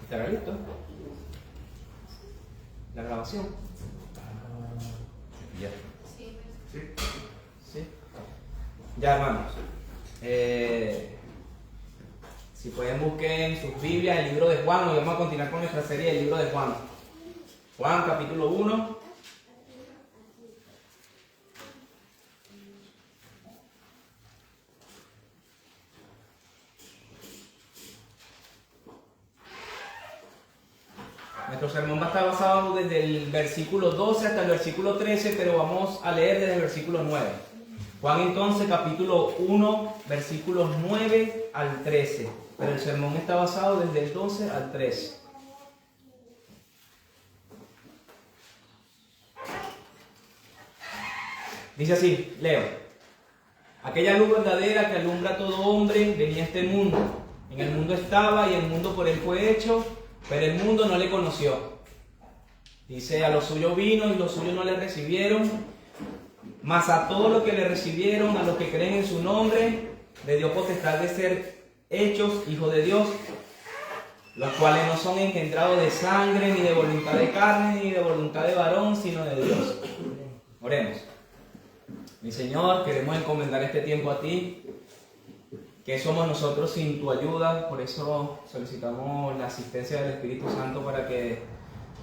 ¿Estará listo? ¿La grabación? Ya. ¿Sí? Ya, hermanos. Si pueden, busquen sus Biblias, el libro de Juan. Hoy vamos a continuar con nuestra serie del libro de Juan. Juan, capítulo 1. Nuestro sermón va a estar basado desde el versículo 12 hasta el versículo 13, pero vamos a leer desde el versículo 9. Juan entonces, capítulo 1, versículos 9 al 13. Pero el sermón está basado desde el 12 al 13. Dice así, leo. Aquella luz verdadera que alumbra a todo hombre venía a este mundo. En el mundo estaba y el mundo por él fue hecho, pero el mundo no le conoció. Dice, a los suyos vino y los suyos no le recibieron, mas a todos los que le recibieron, a los que creen en su nombre, le dio potestad de ser hechos hijos de Dios, los cuales no son engendrados de sangre, ni de voluntad de carne, ni de voluntad de varón, sino de Dios. Oremos. Mi Señor, queremos encomendar este tiempo a ti. ¿Qué somos nosotros sin tu ayuda? Por eso solicitamos la asistencia del Espíritu Santo para que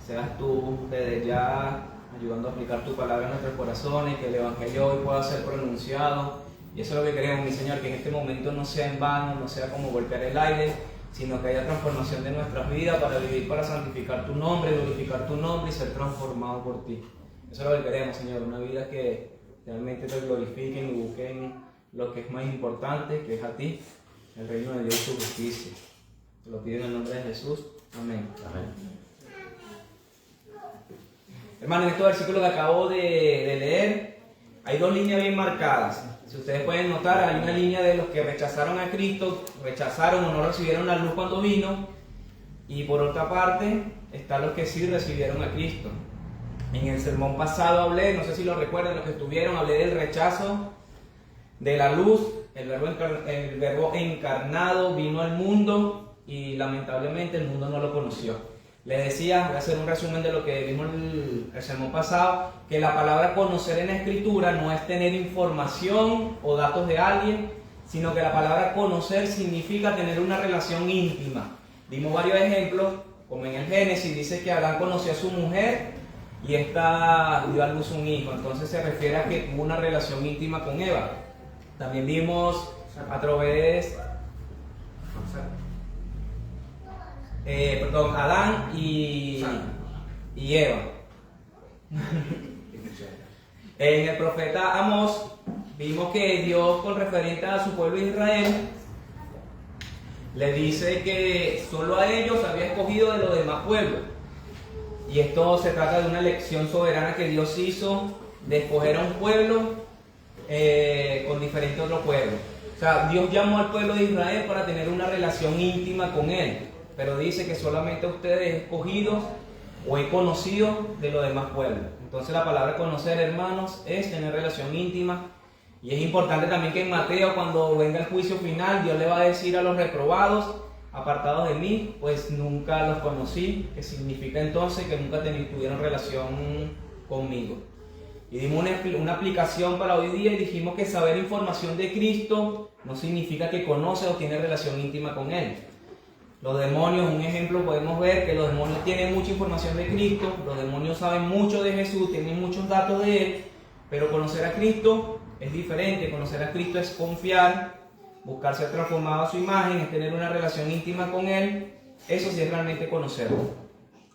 seas tú desde ya ayudando a aplicar tu palabra en nuestros corazones, que el Evangelio hoy pueda ser pronunciado. Y eso es lo que queremos, mi Señor, que en este momento no sea en vano, no sea como golpear el aire, sino que haya transformación de nuestras vidas para vivir, para santificar tu nombre, glorificar tu nombre y ser transformado por ti. Eso es lo que queremos, Señor, una vida que realmente te glorifiquen y busquen lo que es más importante, que es a ti, el reino de Dios y tu justicia. Te lo pido en el nombre de Jesús. Amén. Amén. Hermano, en estos versículos que acabo de leer, hay dos líneas bien marcadas. Si ustedes pueden notar, hay una línea de los que rechazaron a Cristo, rechazaron o no recibieron la luz cuando vino, y por otra parte, están los que sí recibieron a Cristo. En el sermón pasado hablé, no sé si lo recuerdan los que estuvieron, hablé del rechazo de la luz. El verbo encarnado vino al mundo y lamentablemente el mundo no lo conoció. Les decía, voy a hacer un resumen de lo que vimos el sermón pasado, que la palabra conocer en la Escritura no es tener información o datos de alguien, sino que la palabra conocer significa tener una relación íntima. Dimos varios ejemplos, como en el Génesis dice que Adán conoció a su mujer y esta dio a luz un hijo, entonces se refiere a que tuvo una relación íntima con Eva. También vimos a través Adán y Eva. En el profeta Amós vimos que Dios, con referente a su pueblo Israel, le dice que solo a ellos había escogido de los demás pueblos. Y esto se trata de una elección soberana que Dios hizo de escoger a un pueblo con diferente otro pueblo. O sea, Dios llamó al pueblo de Israel para tener una relación íntima con Él, pero dice que solamente ustedes he escogido o he conocido de los demás pueblos. Entonces la palabra conocer, hermanos, es tener relación íntima. Y es importante también que en Mateo, cuando venga el juicio final, Dios le va a decir a los reprobados, apartados de mí, pues nunca los conocí, que significa entonces que nunca tuvieron relación conmigo. Y dimos una aplicación para hoy día y dijimos que saber información de Cristo no significa que conoce o tiene relación íntima con Él. Los demonios, un ejemplo, podemos ver que los demonios tienen mucha información de Cristo, los demonios saben mucho de Jesús, tienen muchos datos de Él, pero conocer a Cristo es diferente. Conocer a Cristo es confiar, buscar ser transformado a su imagen, es tener una relación íntima con Él. Eso sí es realmente conocerlo.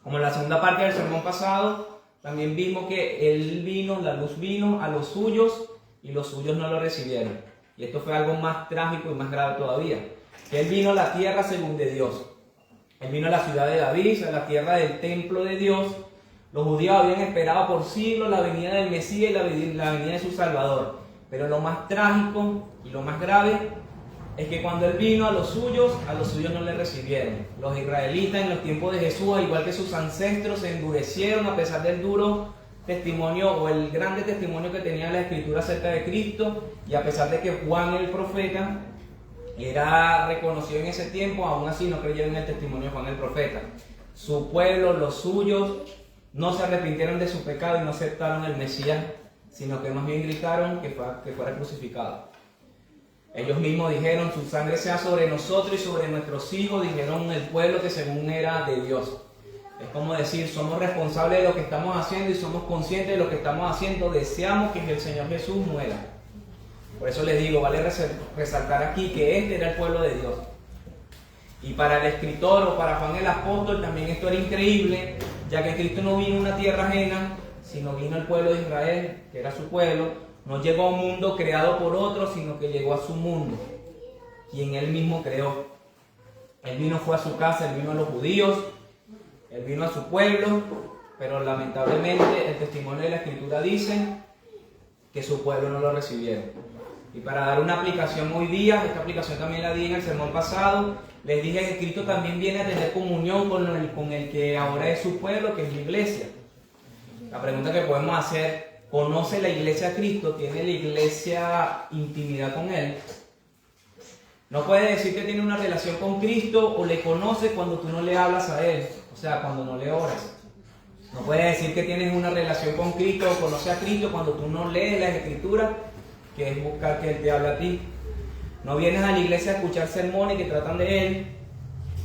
Como en la segunda parte del sermón pasado, también vimos que Él vino, la luz vino a los suyos y los suyos no lo recibieron. Y esto fue algo más trágico y más grave todavía. Él vino a la tierra según de Dios. Él vino a la ciudad de David, a la tierra del templo de Dios. Los judíos habían esperado por siglos la venida del Mesías y la venida de su Salvador. Pero lo más trágico y lo más grave es que cuando Él vino a los suyos no le recibieron. Los israelitas en los tiempos de Jesús, al igual que sus ancestros, se endurecieron a pesar del duro testimonio o el grande testimonio que tenía la Escritura acerca de Cristo, y a pesar de que Juan el profeta era reconocido en ese tiempo, aún así no creyeron en el testimonio de Juan el profeta. Su pueblo, los suyos, no se arrepintieron de su pecado y no aceptaron el Mesías, sino que más bien gritaron que fuera crucificado. Ellos mismos dijeron: su sangre sea sobre nosotros y sobre nuestros hijos, dijeron el pueblo que según era de Dios. Es como decir, somos responsables de lo que estamos haciendo y somos conscientes de lo que estamos haciendo, deseamos que el Señor Jesús muera. Por eso les digo, vale resaltar aquí que este era el pueblo de Dios. Y para el escritor o para Juan el apóstol también esto era increíble, ya que Cristo no vino a una tierra ajena, sino vino al pueblo de Israel, que era su pueblo. No llegó a un mundo creado por otros, sino que llegó a su mundo, quien él mismo creó. Él vino, fue a su casa, él vino a los judíos, él vino a su pueblo, pero lamentablemente el testimonio de la Escritura dice que su pueblo no lo recibieron. Y para dar una aplicación hoy día, esta aplicación también la di en el sermón pasado, les dije que Cristo también viene a tener comunión con el que ahora es su pueblo, que es la iglesia. La pregunta que podemos hacer: ¿conoce la iglesia a Cristo? ¿Tiene la iglesia intimidad con Él? No puede decir que tiene una relación con Cristo o le conoce cuando tú no le hablas a Él, o sea, cuando no le oras. No puede decir que tienes una relación con Cristo o conoce a Cristo cuando tú no lees las Escrituras, que es buscar que Él te hable a ti. No vienes a la iglesia a escuchar sermones que tratan de Él,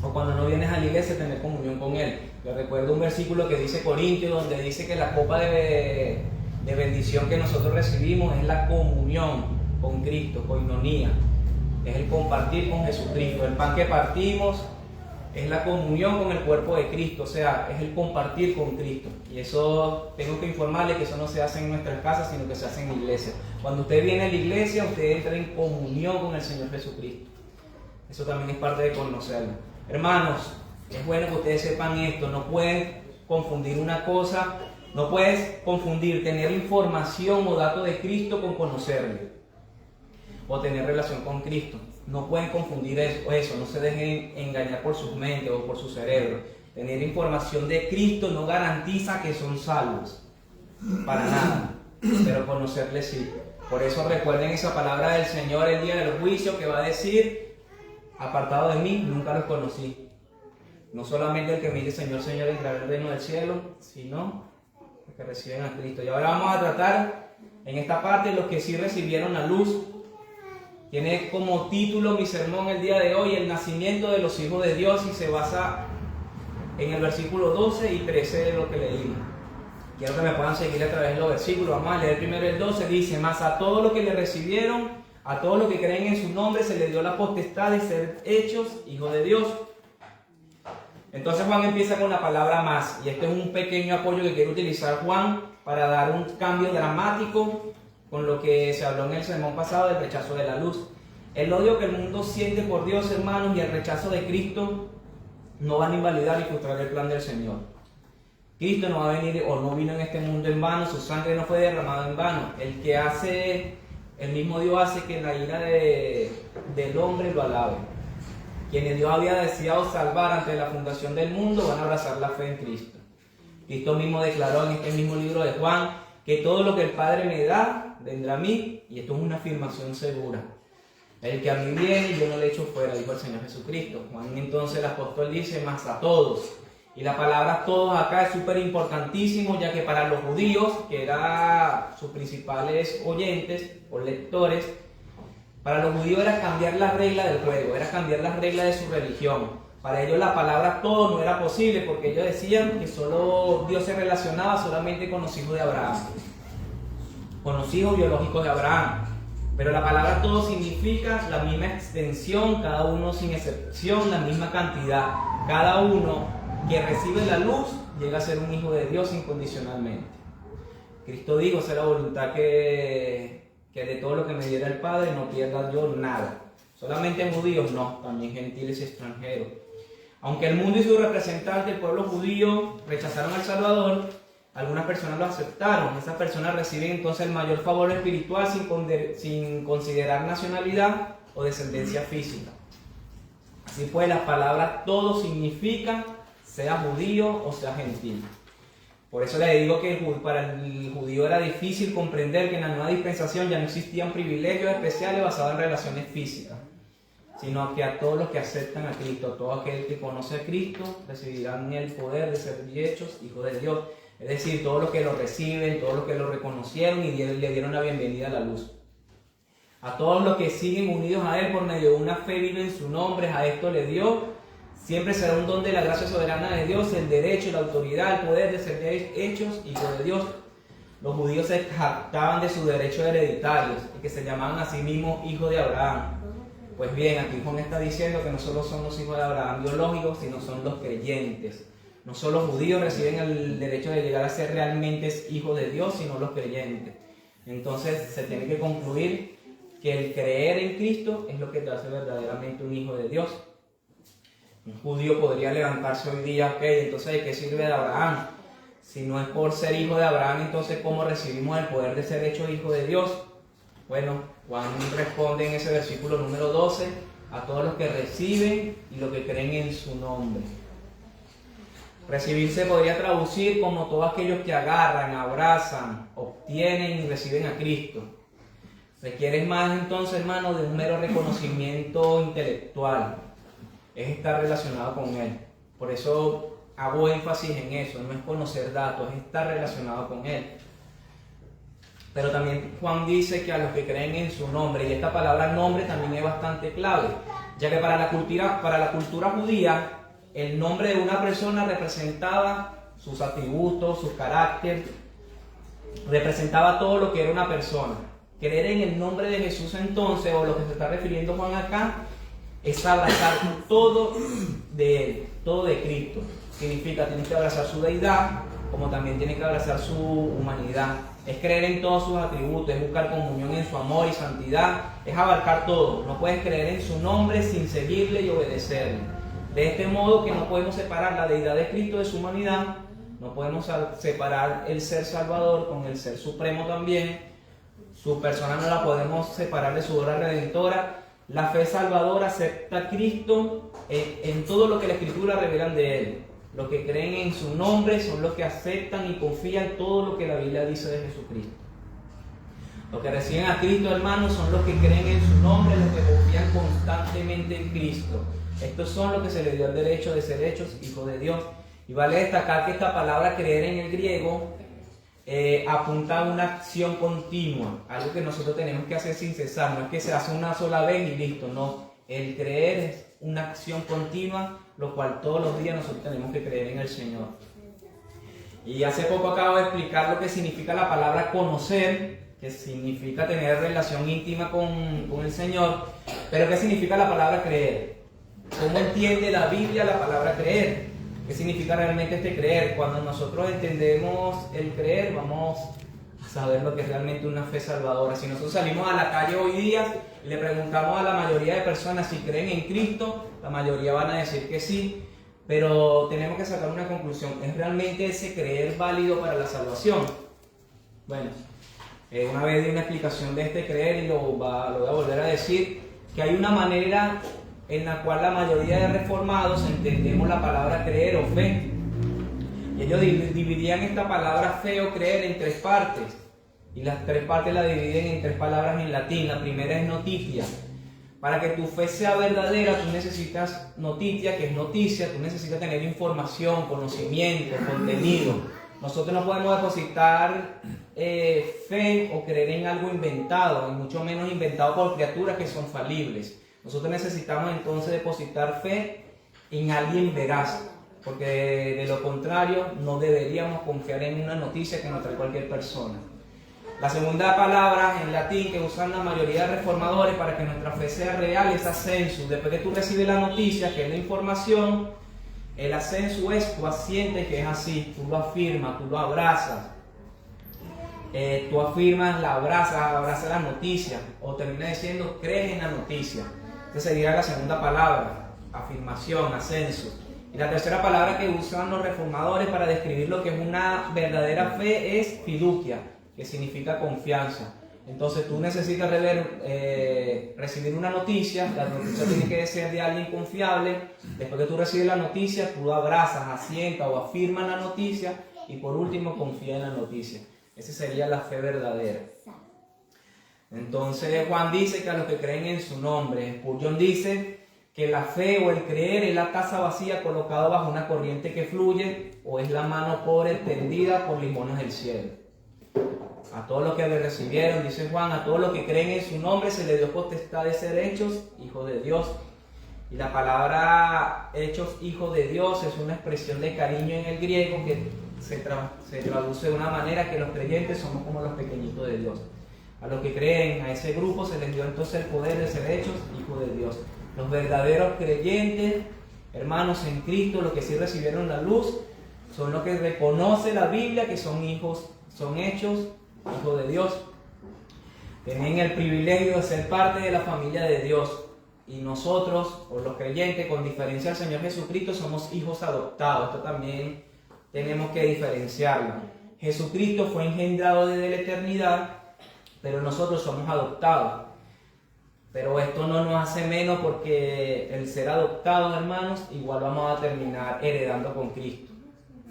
o cuando no vienes a la iglesia a tener comunión con Él. Yo recuerdo un versículo que dice Corintios, donde dice que la copa de bendición que nosotros recibimos es la comunión con Cristo, koinonía. Es el compartir con Jesucristo. El pan que partimos es la comunión con el cuerpo de Cristo, o sea, es el compartir con Cristo. Y eso, tengo que informarle que eso no se hace en nuestras casas, sino que se hace en la iglesia. Cuando usted viene a la iglesia, usted entra en comunión con el Señor Jesucristo. Eso también es parte de conocerlo. Hermanos, es bueno que ustedes sepan esto. No pueden confundir una cosa, no puedes confundir tener información o datos de Cristo con conocerle o tener relación con Cristo. No pueden confundir eso, no se dejen engañar por sus mentes o por su cerebro. Tener información de Cristo no garantiza que son salvos, para nada, pero conocerle sí. Por eso recuerden esa palabra del Señor el día del juicio, que va a decir: apartado de mí, nunca los conocí. No solamente el que me dice Señor, Señor, entrará al reino del cielo, sino los que reciben a Cristo. Y ahora vamos a tratar en esta parte los que sí recibieron la luz. Tiene como título mi sermón el día de hoy: el nacimiento de los hijos de Dios, y se basa en el versículo 12 y 13 de lo que leímos. Quiero que me puedan seguir a través de los versículos. Vamos a leer primero el 12. Dice: mas a todos los que le recibieron, a todos los que creen en su nombre, se les dio la potestad de ser hechos hijos de Dios. Entonces Juan empieza con la palabra más, y este es un pequeño apoyo que quiere utilizar Juan para dar un cambio dramático con lo que se habló en el sermón pasado del rechazo de la luz. El odio que el mundo siente por Dios, hermanos, y el rechazo de Cristo no van a invalidar y frustrar el plan del Señor. Cristo no va a venir o no vino en este mundo en vano, su sangre no fue derramada en vano. El mismo Dios hace que la ira del hombre lo alabe. Quienes Dios había deseado salvar antes de la fundación del mundo van a abrazar la fe en Cristo. Cristo mismo declaró en este mismo libro de Juan que todo lo que el Padre me da, vendrá a mí, y esto es una afirmación segura. El que a mí viene, yo no le echo fuera, dijo el Señor Jesucristo. Juan entonces el apóstol dice: más a todos. Y la palabra todos acá es súper importantísimo, ya que para los judíos, que eran sus principales oyentes o lectores, para los judíos era cambiar las reglas del juego, era cambiar las reglas de su religión. Para ellos la palabra todo no era posible, porque ellos decían que solo Dios se relacionaba solamente con los hijos de Abraham, con los hijos biológicos de Abraham. Pero la palabra todo significa la misma extensión, cada uno sin excepción, la misma cantidad. Cada uno que recibe la luz llega a ser un hijo de Dios incondicionalmente. Cristo dijo: esa es la voluntad que de todo lo que me diera el Padre no pierda yo nada. Solamente judíos no, también gentiles y extranjeros. Aunque el mundo y su representante, el pueblo judío, rechazaron al Salvador, algunas personas lo aceptaron. Esas personas reciben entonces el mayor favor espiritual sin considerar nacionalidad o descendencia física. Así pues, la palabra todo significa sea judío o sea gentil. Por eso le digo que para el judío era difícil comprender que en la nueva dispensación ya no existían privilegios especiales basados en relaciones físicas. sino que a todos los que aceptan a Cristo, todo aquel que conoce a Cristo, recibirán el poder de ser hechos hijos de Dios. Es decir, todos los que lo reciben, todos los que lo reconocieron y le dieron la bienvenida a la luz. A todos los que siguen unidos a Él por medio de una fe viva en su nombre, a esto le dio, siempre será un don de la gracia soberana de Dios, el derecho, la autoridad, el poder de ser hechos hijos de Dios. Los judíos se jactaban de sus derechos hereditarios y que se llamaban a sí mismos hijos de Abraham. Pues bien, aquí Juan está diciendo que no solo son los hijos de Abraham biológicos, sino son los creyentes. No solo los judíos reciben el derecho de llegar a ser realmente hijos de Dios, sino los creyentes. Entonces se tiene que concluir que el creer en Cristo es lo que te hace verdaderamente un hijo de Dios. Un judío podría levantarse hoy día, ok, entonces ¿de qué sirve de Abraham? Si no es por ser hijo de Abraham, entonces ¿cómo recibimos el poder de ser hecho hijo de Dios? Bueno, Juan responde en ese versículo número 12, a todos los que reciben y los que creen en su nombre. Recibir se podría traducir como todos aquellos que agarran, abrazan, obtienen y reciben a Cristo. Requiere más entonces, hermano, de un mero reconocimiento intelectual. Es estar relacionado con Él. Por eso hago énfasis en eso, no es conocer datos, es estar relacionado con Él. Pero también Juan dice que a los que creen en su nombre, y esta palabra nombre también es bastante clave, ya que para la cultura judía, el nombre de una persona representaba sus atributos, su carácter, representaba todo lo que era una persona. Creer en el nombre de Jesús entonces, o lo que se está refiriendo Juan acá, es abrazar todo de Él, todo de Cristo. Significa, tienes que abrazar su deidad, como también tienes que abrazar su humanidad. Es creer en todos sus atributos, es buscar comunión en su amor y santidad, es abarcar todo. No puedes creer en su nombre sin seguirle y obedecerle. De este modo que no podemos separar la deidad de Cristo de su humanidad, no podemos separar el ser salvador con el ser supremo también. Su persona no la podemos separar de su obra redentora. La fe salvadora acepta a Cristo en todo lo que la Escritura revela de Él. Los que creen en su nombre son los que aceptan y confían todo lo que la Biblia dice de Jesucristo. Los que reciben a Cristo, hermanos, son los que creen en su nombre, los que confían constantemente en Cristo. Estos son los que se les dio el derecho de ser hechos hijos de Dios. Y vale destacar que esta palabra creer en el griego apunta a una acción continua, algo que nosotros tenemos que hacer sin cesar. No es que se hace una sola vez y listo, no. El creer es una acción continua, lo cual todos los días nosotros tenemos que creer en el Señor. Y hace poco acabo de explicar lo que significa la palabra conocer, que significa tener relación íntima con el Señor. Pero ¿qué significa la palabra creer? ¿Cómo entiende la Biblia la palabra creer? ¿Qué significa realmente este creer? Cuando nosotros entendemos el creer, vamos a saber lo que es realmente una fe salvadora. Si nosotros salimos a la calle hoy día y le preguntamos a la mayoría de personas si creen en Cristo, la mayoría van a decir que sí, pero tenemos que sacar una conclusión. ¿Es realmente ese creer válido para la salvación? Bueno, una vez di una explicación de este creer y lo voy a volver a decir, que hay una manera en la cual la mayoría de reformados entendemos la palabra creer o fe. Y ellos dividían esta palabra fe o creer en tres partes. Y las tres partes la dividen en tres palabras en latín. La primera es notitia. Para que tu fe sea verdadera, tú necesitas notitia, que es noticia. Tú necesitas tener información, conocimiento, contenido. Nosotros no podemos depositar fe o creer en algo inventado, y mucho menos inventado por criaturas que son falibles. Nosotros necesitamos entonces depositar fe en alguien veraz, porque de lo contrario no deberíamos confiar en una noticia que nos trae cualquier persona. La segunda palabra en latín que usan la mayoría de reformadores para que nuestra fe sea real es ascensus. Después que tú recibes la noticia, que es la información, el ascenso es tú asientes que es así, tú lo afirmas, tú lo abrazas. Tú afirmas, la abrazas la noticia, o termina diciendo crees en la noticia. Esa sería la segunda palabra, afirmación, ascenso. Y la tercera palabra que usan los reformadores para describir lo que es una verdadera fe es fiducia, que significa confianza. Entonces tú necesitas recibir una noticia, la noticia tiene que ser de alguien confiable. Después que tú recibes la noticia, tú abrazas, asientas o afirmas la noticia, y por último confía en la noticia. Esa sería la fe verdadera. Entonces Juan dice que a los que creen en su nombre. Spurgeon dice que la fe o el creer es la taza vacía colocada bajo una corriente que fluye, o es la mano pobre tendida por limones del cielo. A todos los que le recibieron, dice Juan, a todos los que creen en su nombre se les dio potestad de ser hechos hijos de Dios. Y la palabra hechos hijos de Dios es una expresión de cariño en el griego que se traduce de una manera que los creyentes somos como los pequeñitos de Dios. A los que creen, a ese grupo se les dio entonces el poder de ser hechos hijos de Dios. Los verdaderos creyentes, hermanos en Cristo, los que sí recibieron la luz, son los que reconoce la Biblia que son hijos, son hechos hijos de Dios. Tienen el privilegio de ser parte de la familia de Dios. Y nosotros, o los creyentes, con diferencia al Señor Jesucristo, somos hijos adoptados. Esto también tenemos que diferenciarlo. Jesucristo fue engendrado desde la eternidad, pero nosotros somos adoptados. Pero esto no nos hace menos, porque el ser adoptados, hermanos, igual vamos a terminar heredando con Cristo.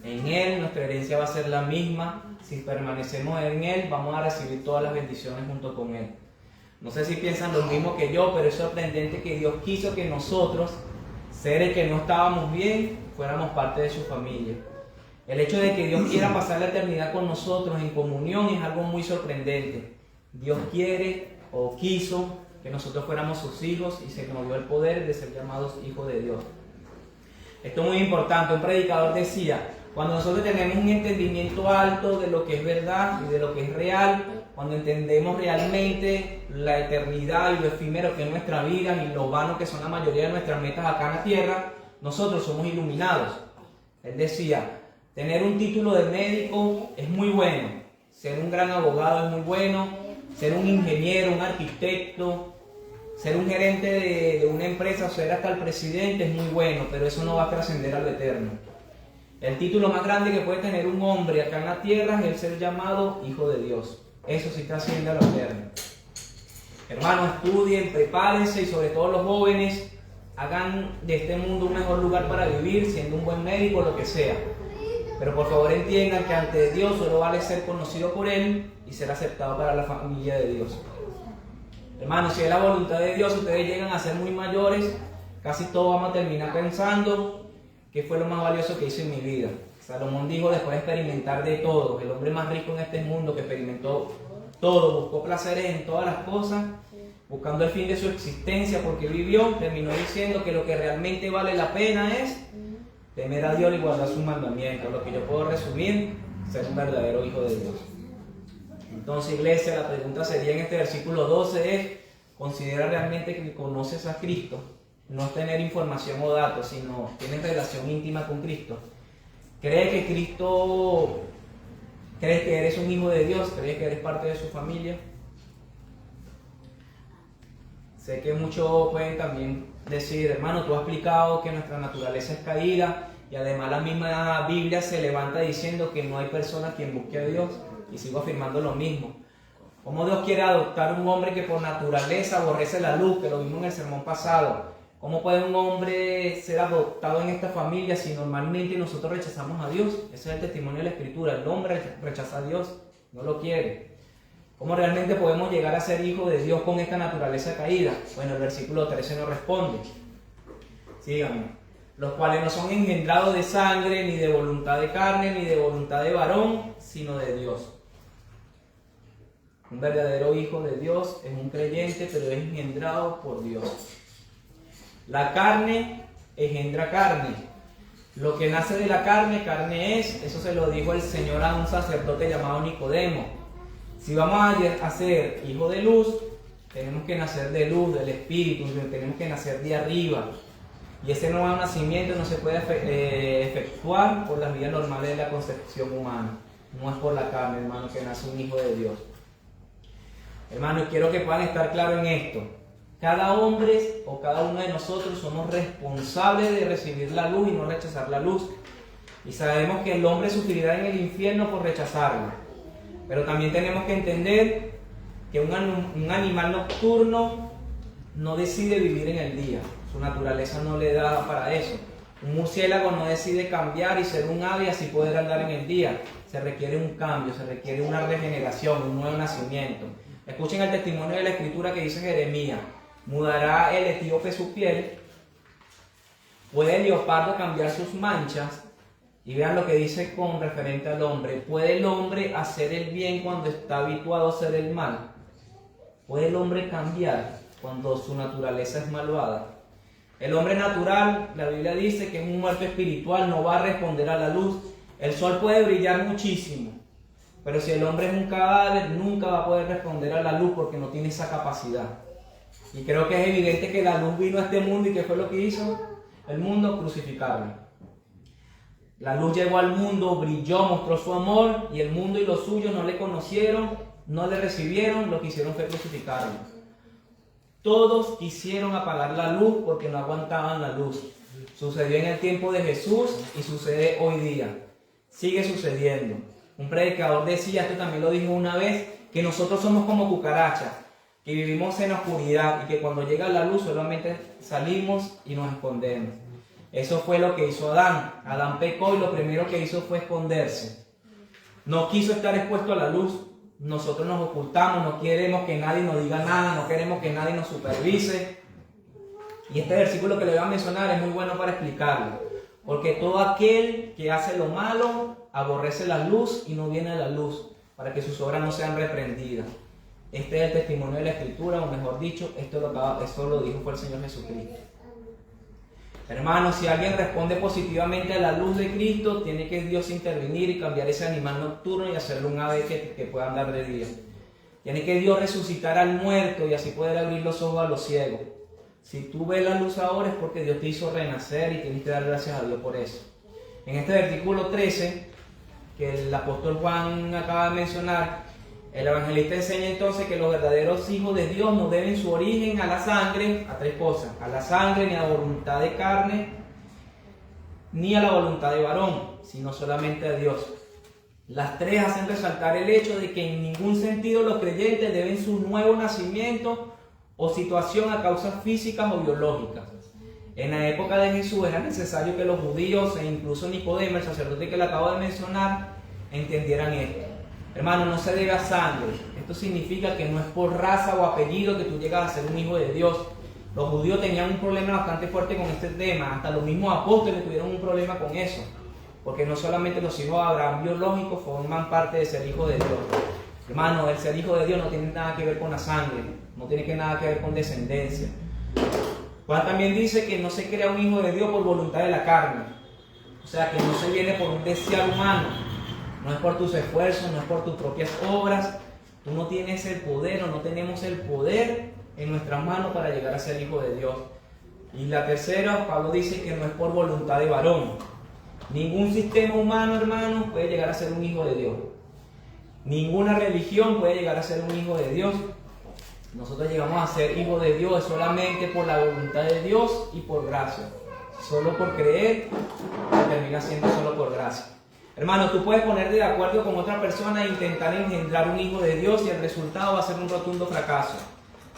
En Él nuestra herencia va a ser la misma. Si permanecemos en Él, vamos a recibir todas las bendiciones junto con Él. No sé si piensan lo mismo que yo, pero es sorprendente que Dios quiso que nosotros, seres que no estábamos bien, fuéramos parte de su familia. El hecho de que Dios quiera pasar la eternidad con nosotros en comunión es algo muy sorprendente. Dios quiere o quiso que nosotros fuéramos sus hijos y se nos dio el poder de ser llamados hijos de Dios. Esto es muy importante. Un predicador decía: cuando nosotros tenemos un entendimiento alto de lo que es verdad y de lo que es real, cuando entendemos realmente la eternidad y lo efímero que es nuestra vida y lo vano que son la mayoría de nuestras metas acá en la tierra, nosotros somos iluminados. Él decía: tener un título de médico es muy bueno, ser un gran abogado es muy bueno, ser un ingeniero, un arquitecto, ser un gerente de una empresa o ser hasta el presidente es muy bueno, pero eso no va a trascender al eterno. El título más grande que puede tener un hombre acá en la tierra es el ser llamado hijo de Dios. Eso sí trasciende a lo eterno. Hermanos, estudien, prepárense, y sobre todo los jóvenes, hagan de este mundo un mejor lugar para vivir, siendo un buen médico, lo que sea. Pero por favor entiendan que ante Dios solo vale ser conocido por Él y ser aceptado para la familia de Dios. Hermanos, si es la voluntad de Dios, ustedes llegan a ser muy mayores, casi todos vamos a terminar pensando: ¿qué fue lo más valioso que hice en mi vida? Salomón dijo, después de experimentar de todo, el hombre más rico en este mundo que experimentó todo, buscó placeres en todas las cosas, buscando el fin de su existencia porque vivió, terminó diciendo que lo que realmente vale la pena es temer a Dios y guardar sus mandamientos. Lo que yo puedo resumir, ser un verdadero hijo de Dios. Entonces, iglesia, la pregunta sería en este versículo 12 es: ¿considera realmente que conoces a Cristo? No es tener información o datos, sino tienes relación íntima con Cristo. ¿Crees que eres un hijo de Dios? ¿Crees que eres parte de su familia? Sé que muchos pueden también decir: hermano, tú has explicado que nuestra naturaleza es caída, y además la misma Biblia se levanta diciendo que no hay persona quien busque a Dios, y sigo afirmando lo mismo. ¿Cómo Dios quiere adoptar un hombre que por naturaleza aborrece la luz? Que lo vimos en el sermón pasado. ¿Cómo puede un hombre ser adoptado en esta familia si normalmente nosotros rechazamos a Dios? Ese es el testimonio de la Escritura. El hombre rechaza a Dios, no lo quiere. ¿Cómo realmente podemos llegar a ser hijos de Dios con esta naturaleza caída? Bueno, el versículo 13 nos responde. Síganme. Los cuales no son engendrados de sangre, ni de voluntad de carne, ni de voluntad de varón, sino de Dios. Un verdadero hijo de Dios es un creyente, pero es engendrado por Dios. La carne engendra carne. Lo que nace de la carne, carne es. Eso se lo dijo el Señor a un sacerdote llamado Nicodemo. Si vamos a ser hijos de luz, tenemos que nacer de luz, del Espíritu, tenemos que nacer de arriba. Y ese nuevo nacimiento no se puede efectuar por las vías normales de la concepción humana. No es por la carne, hermano, que nace un hijo de Dios. Hermanos, quiero que puedan estar claros en esto. Cada hombre o cada uno de nosotros somos responsables de recibir la luz y no rechazar la luz. Y sabemos que el hombre sufrirá en el infierno por rechazarla. Pero también tenemos que entender que un animal nocturno no decide vivir en el día. Su naturaleza no le da para eso. Un murciélago no decide cambiar y ser un ave y así poder andar en el día. Se requiere un cambio, se requiere una regeneración, un nuevo nacimiento. Escuchen el testimonio de la escritura que dice Jeremías. ¿Mudará el etíope su piel? ¿Puede el leopardo cambiar sus manchas? Y vean lo que dice con referente al hombre. ¿Puede el hombre hacer el bien cuando está habituado a hacer el mal? ¿Puede el hombre cambiar cuando su naturaleza es malvada? El hombre natural, la Biblia dice que es un muerto espiritual, no va a responder a la luz. El sol puede brillar muchísimo, pero si el hombre es un cadáver, nunca va a poder responder a la luz porque no tiene esa capacidad. Y creo que es evidente que la luz vino a este mundo y ¿qué fue lo que hizo? El mundo crucificarlo. La luz llegó al mundo, brilló, mostró su amor y el mundo y los suyos no le conocieron, no le recibieron, lo que hicieron fue crucificarlo. Todos quisieron apagar la luz porque no aguantaban la luz. Sucedió en el tiempo de Jesús y sucede hoy día. Sigue sucediendo. Un predicador decía, esto también lo dijo una vez, que nosotros somos como cucarachas, que vivimos en la oscuridad y que cuando llega la luz solamente salimos y nos escondemos. Eso fue lo que hizo Adán. Adán pecó y lo primero que hizo fue esconderse. No quiso estar expuesto a la luz. Nosotros nos ocultamos, no queremos que nadie nos diga nada, no queremos que nadie nos supervise. Y este versículo que le voy a mencionar es muy bueno para explicarlo. Porque todo aquel que hace lo malo aborrece la luz y no viene a la luz, para que sus obras no sean reprendidas. Este es el testimonio de la Escritura, o mejor dicho, esto lo dijo fue el Señor Jesucristo. Hermanos, si alguien responde positivamente a la luz de Cristo, tiene que Dios intervenir y cambiar ese animal nocturno y hacerlo un ave que pueda andar de día. Tiene que Dios resucitar al muerto y así poder abrir los ojos a los ciegos. Si tú ves la luz ahora es porque Dios te hizo renacer y tienes que dar gracias a Dios por eso. En este versículo 13, que el apóstol Juan acaba de mencionar, el evangelista enseña entonces que los verdaderos hijos de Dios no deben su origen a la sangre, a tres cosas: a la sangre, ni a la voluntad de carne, ni a la voluntad de varón, sino solamente a Dios. Las tres hacen resaltar el hecho de que en ningún sentido los creyentes deben su nuevo nacimiento o situación a causas físicas o biológicas. En la época de Jesús era necesario que los judíos e incluso Nicodemo, el sacerdote que le acabo de mencionar, entendieran esto. Hermano, no se debe a sangre. Esto significa que no es por raza o apellido que tú llegas a ser un hijo de Dios. Los judíos tenían un problema bastante fuerte con este tema. Hasta los mismos apóstoles tuvieron un problema con eso. Porque no solamente los hijos de Abraham biológicos forman parte de ser hijo de Dios. Hermano, el ser hijo de Dios no tiene nada que ver con la sangre. No tiene nada que ver con descendencia. Juan también dice que no se crea un hijo de Dios por voluntad de la carne. O sea, que no se viene por un desear humano. No es por tus esfuerzos, no es por tus propias obras. Tú no tienes el poder o no tenemos el poder en nuestras manos para llegar a ser hijo de Dios. Y la tercera, Pablo dice que no es por voluntad de varón. Ningún sistema humano, hermano, puede llegar a ser un hijo de Dios. Ninguna religión puede llegar a ser un hijo de Dios. Nosotros llegamos a ser hijos de Dios solamente por la voluntad de Dios y por gracia. Solo por creer, termina siendo solo por gracia. Hermano, tú puedes ponerte de acuerdo con otra persona e intentar engendrar un hijo de Dios y el resultado va a ser un rotundo fracaso.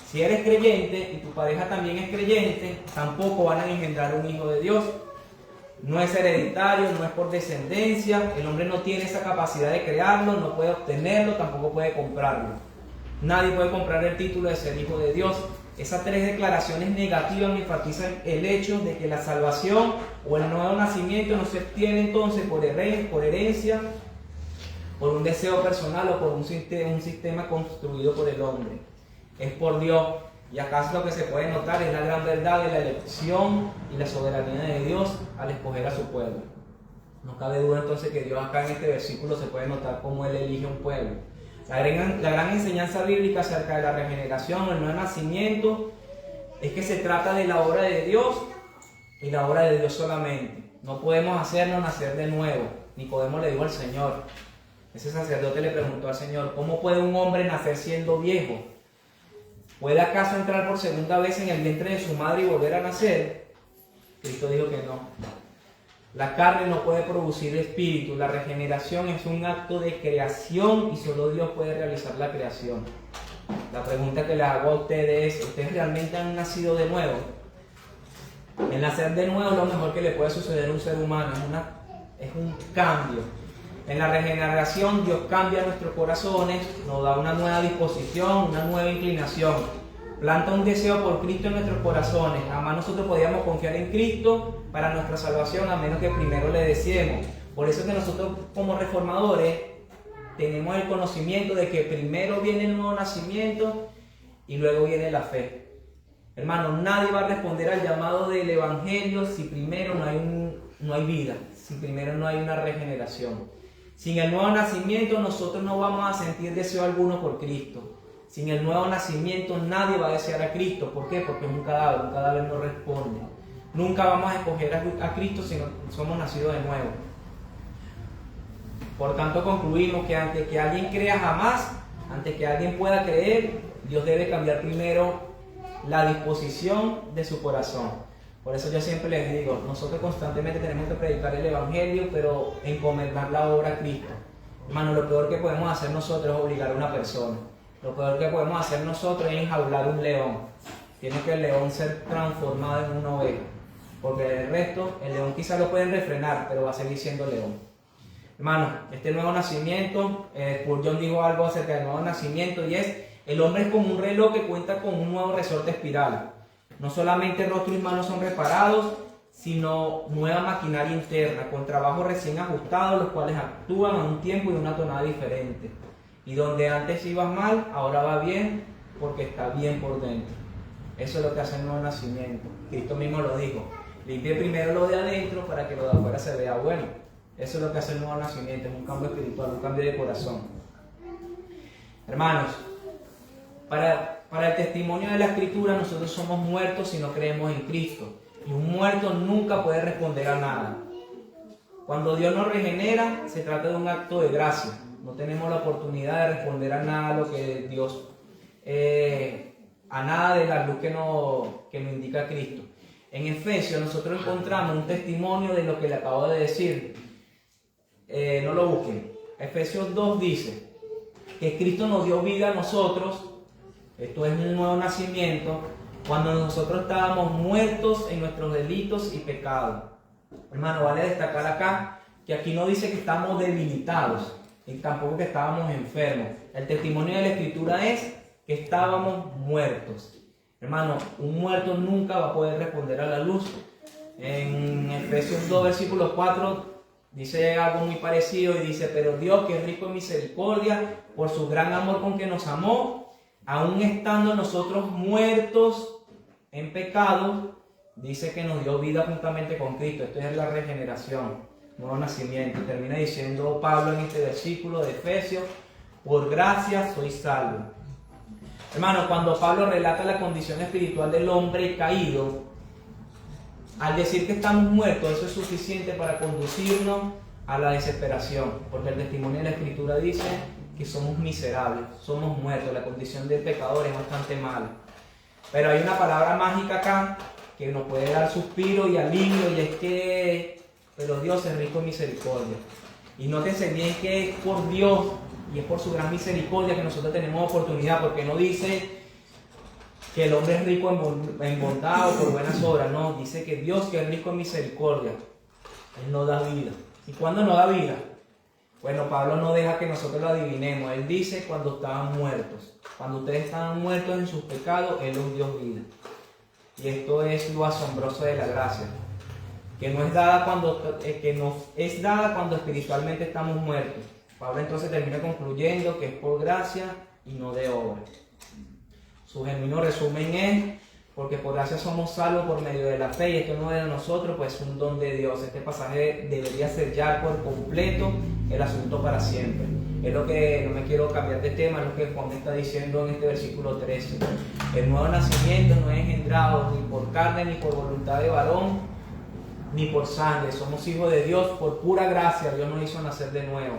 Si eres creyente y tu pareja también es creyente, tampoco van a engendrar un hijo de Dios. No es hereditario, no es por descendencia, el hombre no tiene esa capacidad de crearlo, no puede obtenerlo, tampoco puede comprarlo. Nadie puede comprar el título de ser hijo de Dios. Esas tres declaraciones negativas enfatizan el hecho de que la salvación o el nuevo nacimiento no se obtiene entonces por herencia, por un deseo personal o por un sistema construido por el hombre. Es por Dios. Y acá lo que se puede notar es la gran verdad de la elección y la soberanía de Dios al escoger a su pueblo. No cabe duda entonces que Dios acá en este versículo se puede notar cómo Él elige un pueblo. La gran enseñanza bíblica acerca de la regeneración o el nuevo nacimiento es que se trata de la obra de Dios y la obra de Dios solamente. No podemos hacernos nacer de nuevo. Nicodemo le dijo al Señor, ese sacerdote le preguntó al Señor, ¿cómo puede un hombre nacer siendo viejo? ¿Puede acaso entrar por segunda vez en el vientre de su madre y volver a nacer? Cristo dijo que no. La carne no puede producir espíritu. La regeneración es un acto de creación y solo Dios puede realizar la creación. La pregunta que les hago a ustedes es, ¿ustedes realmente han nacido de nuevo? El nacer de nuevo es lo mejor que le puede suceder a un ser humano. Es un cambio. En la regeneración Dios cambia nuestros corazones, nos da una nueva disposición, una nueva inclinación. Planta un deseo por Cristo en nuestros corazones. Jamás nosotros podíamos confiar en Cristo para nuestra salvación a menos que primero le deseemos. Por eso es que nosotros como reformadores tenemos el conocimiento de que primero viene el nuevo nacimiento y luego viene la fe. Hermano, nadie va a responder al llamado del Evangelio si primero no hay vida, si primero no hay una regeneración. Sin el nuevo nacimiento nosotros no vamos a sentir deseo alguno por Cristo. Sin el nuevo nacimiento nadie va a desear a Cristo. ¿Por qué? Porque es un cadáver no responde. Nunca vamos a escoger a Cristo si no somos nacidos de nuevo. Por tanto concluimos que antes que alguien crea jamás, antes que alguien pueda creer, Dios debe cambiar primero la disposición de su corazón. Por eso yo siempre les digo, nosotros constantemente tenemos que predicar el Evangelio, pero encomendar la obra a Cristo. Hermano, lo peor que podemos hacer nosotros es obligar a una persona. Lo peor que podemos hacer nosotros es enjaular un león. Tiene que el león ser transformado en una oveja. Porque el resto, el león quizás lo pueden refrenar, pero va a seguir siendo león. Hermano, este nuevo nacimiento, Spurgeon dijo algo acerca del nuevo nacimiento y es: el hombre es como un reloj que cuenta con un nuevo resorte espiral. No solamente rostro y manos son reparados, sino nueva maquinaria interna, con trabajos recién ajustados, los cuales actúan a un tiempo y una tonada diferente. Y donde antes ibas mal, ahora va bien, porque está bien por dentro. Eso es lo que hace el nuevo nacimiento. Cristo mismo lo dijo: limpie primero lo de adentro para que lo de afuera se vea bueno. Eso es lo que hace el nuevo nacimiento, es un cambio espiritual, un cambio de corazón. Hermanos, para el testimonio de la Escritura, nosotros somos muertos si no creemos en Cristo. Y un muerto nunca puede responder a nada. Cuando Dios nos regenera, se trata de un acto de gracia. No tenemos la oportunidad de responder a nada lo que Dios, a nada de la luz que nos indica Cristo. En Efesios nosotros encontramos un testimonio de lo que le acabo de decir. No lo busquen. Efesios 2 dice que Cristo nos dio vida a nosotros. Esto es un nuevo nacimiento, cuando nosotros estábamos muertos en nuestros delitos y pecados. Hermano, vale destacar acá que aquí no dice que estamos debilitados, y tampoco que estábamos enfermos. El testimonio de la Escritura es que estábamos muertos. Hermano, un muerto nunca va a poder responder a la luz. En Efesios 2, versículo 4, dice algo muy parecido y dice: pero Dios, que es rico en misericordia, por su gran amor con que nos amó, aún estando nosotros muertos en pecado, dice que nos dio vida juntamente con Cristo. Esto es la regeneración, nuevo nacimiento. Termina diciendo Pablo en este versículo de Efesios: por gracia sois salvos. Hermano, cuando Pablo relata la condición espiritual del hombre caído, al decir que estamos muertos, eso es suficiente para conducirnos a la desesperación, porque el testimonio de la Escritura dice que somos miserables, somos muertos, la condición del pecador es bastante mala. Pero hay una palabra mágica acá que nos puede dar suspiro y alivio, y es que pero Dios es rico en misericordia. Y nótense bien que es por Dios y es por su gran misericordia que nosotros tenemos oportunidad, porque no dice que el hombre es rico en bondad o por buenas obras, no, dice que Dios, que es rico en misericordia, Él nos da vida. ¿Y cuándo nos da vida? Bueno, Pablo no deja que nosotros lo adivinemos. Él dice cuando estaban muertos. Cuando ustedes estaban muertos en sus pecados, Él os dio vida. Y esto es lo asombroso de la gracia, que nos es dada cuando espiritualmente estamos muertos. Pablo entonces termina concluyendo que es por gracia y no de obra. Su genuino resumen es: porque por gracia somos salvos por medio de la fe, y esto no es de nosotros, pues es un don de Dios. Este pasaje debería sellar por completo el asunto para siempre. Es lo que, no me quiero cambiar de tema, es lo que Juan está diciendo en este versículo 13. El nuevo nacimiento no es engendrado ni por carne, ni por voluntad de varón, ni por sangre. Somos hijos de Dios por pura gracia. Dios nos hizo nacer de nuevo.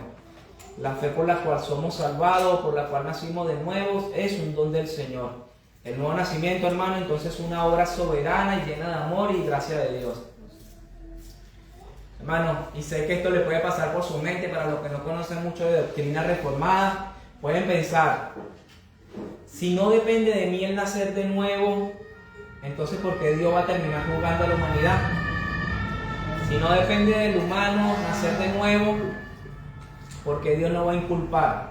La fe por la cual somos salvados, por la cual nacimos de nuevo, es un don del Señor. El nuevo nacimiento, hermano, entonces es una obra soberana y llena de amor y gracia de Dios. Hermano, y sé que esto le puede pasar por su mente, para los que no conocen mucho de doctrina reformada, pueden pensar: si no depende de mí el nacer de nuevo, entonces ¿por qué Dios va a terminar juzgando a la humanidad? Si no depende del humano nacer de nuevo, ¿Por qué Dios no va a inculpar?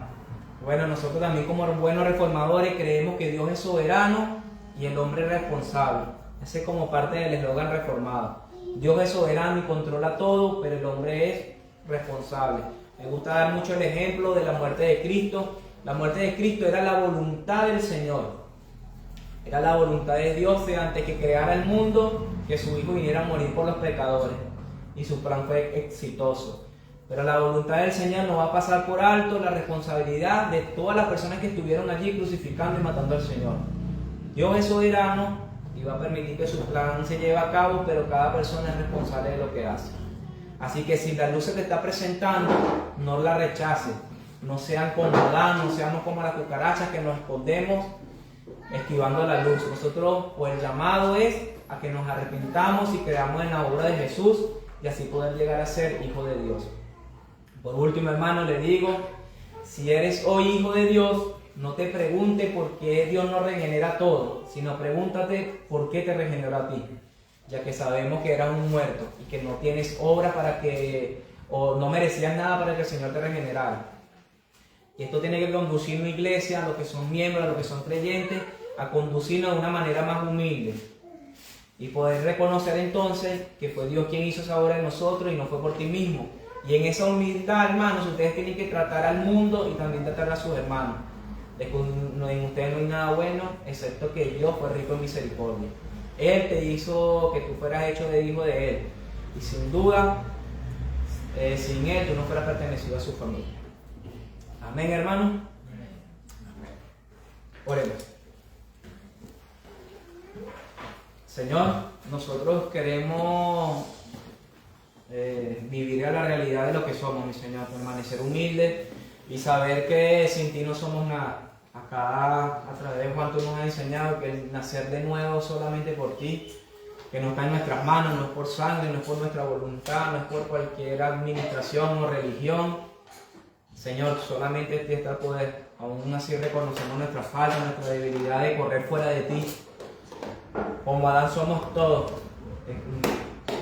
Bueno, nosotros también como buenos reformadores creemos que Dios es soberano y el hombre es responsable. Ese es como parte del eslogan reformado. Dios es soberano y controla todo, pero el hombre es responsable. Me gusta dar mucho el ejemplo de la muerte de Cristo. La muerte de Cristo era la voluntad del Señor. Era la voluntad de Dios de antes que creara el mundo, que su Hijo viniera a morir por los pecadores. Y su plan fue exitoso. Pero la voluntad del Señor no va a pasar por alto la responsabilidad de todas las personas que estuvieron allí crucificando y matando al Señor. Dios es soberano y va a permitir que su plan se lleve a cabo, pero cada persona es responsable de lo que hace. Así que si la luz se te está presentando, no la rechaces. No sean como Adán, no seamos como las cucarachas que nos escondemos esquivando la luz. Nosotros, pues el llamado es a que nos arrepintamos y creamos en la obra de Jesús y así poder llegar a ser hijos de Dios. Por último, hermano, le digo, si eres hoy hijo de Dios, no te pregunte por qué Dios no regenera todo, sino pregúntate por qué te regeneró a ti, ya que sabemos que eras un muerto y que no tienes obra para que, o no merecías nada para que el Señor te regenerara. Y esto tiene que conducir a una iglesia, a los que son miembros, a los que son creyentes, a conducirnos de una manera más humilde. Y poder reconocer entonces que fue Dios quien hizo esa obra en nosotros y no fue por ti mismo. Y en esa humildad, hermanos, ustedes tienen que tratar al mundo y también tratar a sus hermanos. En ustedes no hay nada bueno, excepto que Dios fue rico en misericordia. Él te hizo que tú fueras hecho de hijo de Él. Y sin duda, sin Él, tú no fueras pertenecido a su familia. Amén, hermano. Oremos. Señor, nosotros queremos vivir a la realidad de lo que somos, mi Señor, permanecer humildes y saber que sin ti no somos nada. Acá, a través de Juan, tú nos has enseñado que el nacer de nuevo solamente por ti, que no está en nuestras manos, no es por sangre, no es por nuestra voluntad, no es por cualquier administración o religión. Señor, solamente en ti está el poder. Aún así reconocemos nuestra falta, nuestra debilidad de correr fuera de ti. Como Adán somos todos.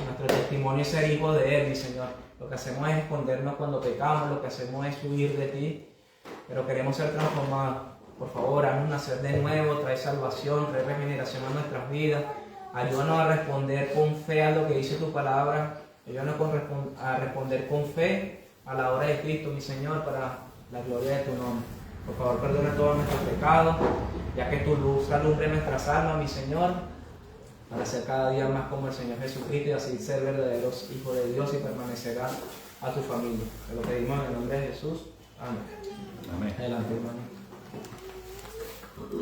Nuestro testimonio es ser hijos de Él, mi Señor. Lo que hacemos es escondernos cuando pecamos, lo que hacemos es huir de ti, pero queremos ser transformados. Por favor, haznos nacer de nuevo, trae salvación, trae regeneración a nuestras vidas. Ayúdanos a responder con fe a lo que dice tu palabra. Ayúdanos a responder con fe a la obra de Cristo, mi Señor, para la gloria de tu nombre. Por favor, perdona todos nuestros pecados, ya que tu luz alumbre nuestras almas, mi Señor, para ser cada día más como el Señor Jesucristo y así ser verdaderos hijos de Dios y permanecer a tu familia. Te lo pedimos en el nombre de Jesús. Amén. Amén. Adelante, hermano.